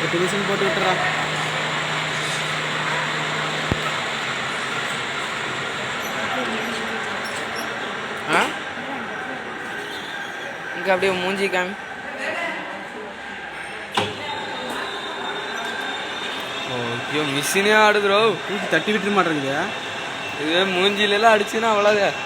8 whistle போட்டு விட்டுறா. இங்கே அப்படியே மூஞ்சி காமி. ஐயோ மிஷினே ஆடுதுரோ. தூக்கி தட்டி விட்டுற மாட்டேங்குது. இதுவே மூஞ்சிலெல்லாம் அடிச்சுன்னா அவ்வளோதான்.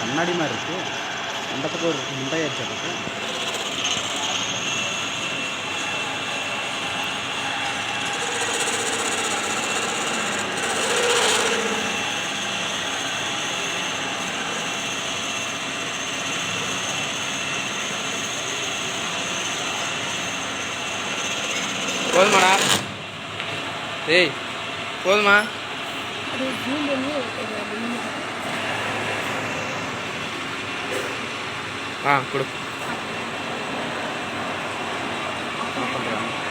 கண்ணாடி மாதிரி இருக்கு. அந்த பக்கம் ஒரு முண்டையாச்சு. அதுக்கு போதுமாடா? ஏய் போதுமா? கொடு.